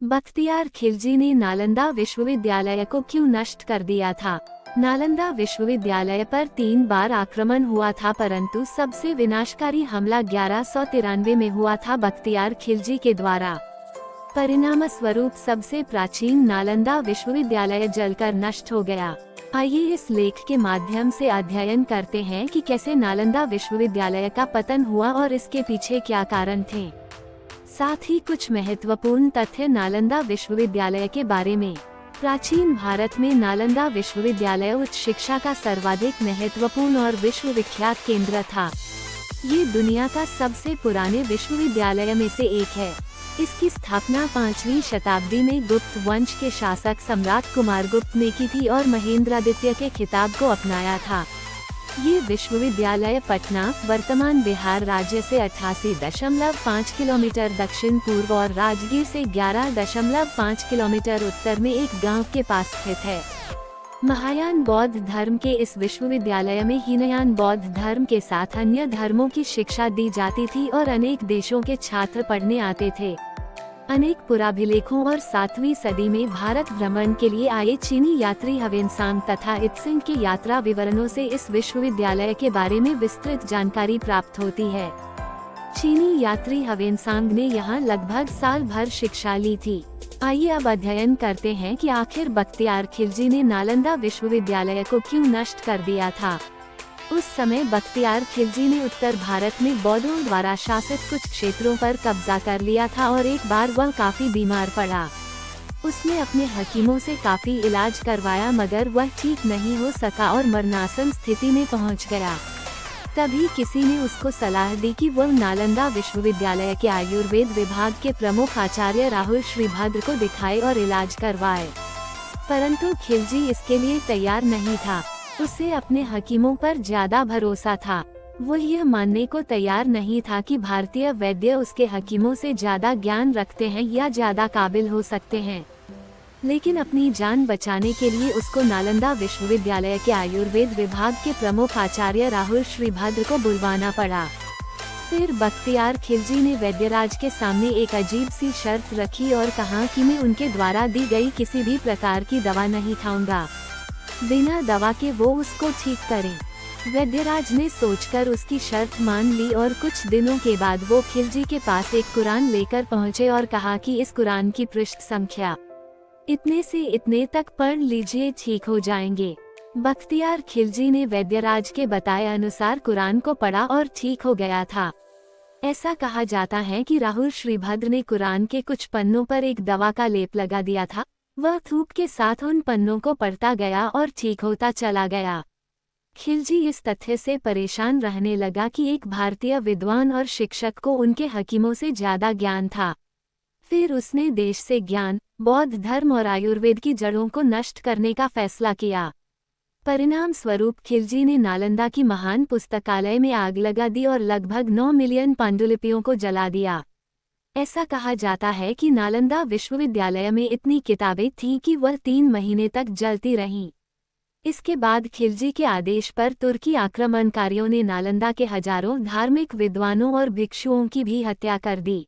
बख्तियार खिलजी ने नालंदा विश्वविद्यालय को क्यों नष्ट कर दिया था? नालंदा विश्वविद्यालय पर 3 बार आक्रमण हुआ था, परंतु सबसे विनाशकारी हमला 1193 में हुआ था बख्तियार खिलजी के द्वारा। परिणाम स्वरूप सबसे प्राचीन नालंदा विश्वविद्यालय जलकर नष्ट हो गया। आइए इस लेख के माध्यम से अध्ययन करते हैं कि कैसे नालंदा विश्वविद्यालय का पतन हुआ और इसके पीछे क्या कारण थे। साथ ही कुछ महत्वपूर्ण तथ्य नालंदा विश्वविद्यालय के बारे में। प्राचीन भारत में नालंदा विश्वविद्यालय उच्च शिक्षा का सर्वाधिक महत्वपूर्ण और विश्वविख्यात केंद्र था। ये दुनिया का सबसे पुराने विश्वविद्यालय में से एक है। इसकी स्थापना 5वीं शताब्दी में गुप्त वंश के शासक सम्राट कुमारगुप्त ने की थी और महेंद्रादित्य के खिताब को अपनाया था। ये विश्वविद्यालय पटना, वर्तमान बिहार राज्य से 88.5 किलोमीटर दक्षिण पूर्व और राजगीर से 11.5 किलोमीटर उत्तर में एक गांव के पास स्थित है। महायान बौद्ध धर्म के इस विश्वविद्यालय में हीनयान बौद्ध धर्म के साथ अन्य धर्मों की शिक्षा दी जाती थी और अनेक देशों के छात्र पढ़ने आते थे। अनेक पुराभिलेखों और 7वीं सदी में भारत भ्रमण के लिए आए चीनी यात्री ह्वेनसांग तथा इत्सिंग के यात्रा विवरणों से इस विश्वविद्यालय के बारे में विस्तृत जानकारी प्राप्त होती है। चीनी यात्री ह्वेनसांग ने यहाँ लगभग साल भर शिक्षा ली थी। आइए अब अध्ययन करते हैं कि आखिर बख्तियार खिलजी ने नालंदा विश्वविद्यालय को क्यों नष्ट कर दिया था। उस समय बख्तियार खिलजी ने उत्तर भारत में बौद्धों द्वारा शासित कुछ क्षेत्रों पर कब्जा कर लिया था और एक बार वह काफी बीमार पड़ा। उसने अपने हकीमों से काफी इलाज करवाया, मगर वह ठीक नहीं हो सका और मरणासन स्थिति में पहुंच गया। तभी किसी ने उसको सलाह दी कि वह नालंदा विश्वविद्यालय के आयुर्वेद विभाग के प्रमुख आचार्य राहुल श्रीभद्र को दिखाए और इलाज करवाए। परंतु खिलजी इसके लिए तैयार नहीं था। उसे अपने हकीमों पर ज्यादा भरोसा था। वो यह मानने को तैयार नहीं था कि भारतीय वैद्य उसके हकीमों से ज्यादा ज्ञान रखते हैं या ज्यादा काबिल हो सकते हैं। लेकिन अपनी जान बचाने के लिए उसको नालंदा विश्वविद्यालय के आयुर्वेद विभाग के प्रमुख आचार्य राहुल श्रीभद्र को बुलवाना पड़ा। फिर बख्तियार खिलजी ने वैद्यराज के सामने एक अजीब सी शर्त रखी और कहा कि मैं उनके द्वारा दी गई किसी भी प्रकार की दवा नहीं खाऊंगा। बिना दवा के वो उसको ठीक करें। वैद्यराज ने सोचकर उसकी शर्त मान ली और कुछ दिनों के बाद वो खिलजी के पास एक कुरान लेकर पहुँचे और कहा कि इस कुरान की पृष्ठ संख्या इतने से इतने तक पढ़ लीजिए, ठीक हो जाएंगे। बख्तियार खिलजी ने वैद्यराज के बताए अनुसार कुरान को पढ़ा और ठीक हो गया था। ऐसा कहा जाता है कि राहुल श्रीभद्र ने कुरान के कुछ पन्नों पर एक दवा का लेप लगा दिया था। वह थूक के साथ उन पन्नों को पढ़ता गया और ठीक होता चला गया। खिलजी इस तथ्य से परेशान रहने लगा कि एक भारतीय विद्वान और शिक्षक को उनके हकीमों से ज्यादा ज्ञान था। फिर उसने देश से ज्ञान, बौद्ध धर्म और आयुर्वेद की जड़ों को नष्ट करने का फैसला किया। परिणाम स्वरूप खिलजी ने नालंदा की महान पुस्तकालय में आग लगा दी और लगभग 9 मिलियन पांडुलिपियों को जला दिया। ऐसा कहा जाता है कि नालंदा विश्वविद्यालय में इतनी किताबें थीं कि वह 3 महीने तक जलती रहीं। इसके बाद खिलजी के आदेश पर तुर्की आक्रमणकारियों ने नालंदा के हजारों धार्मिक विद्वानों और भिक्षुओं की भी हत्या कर दी।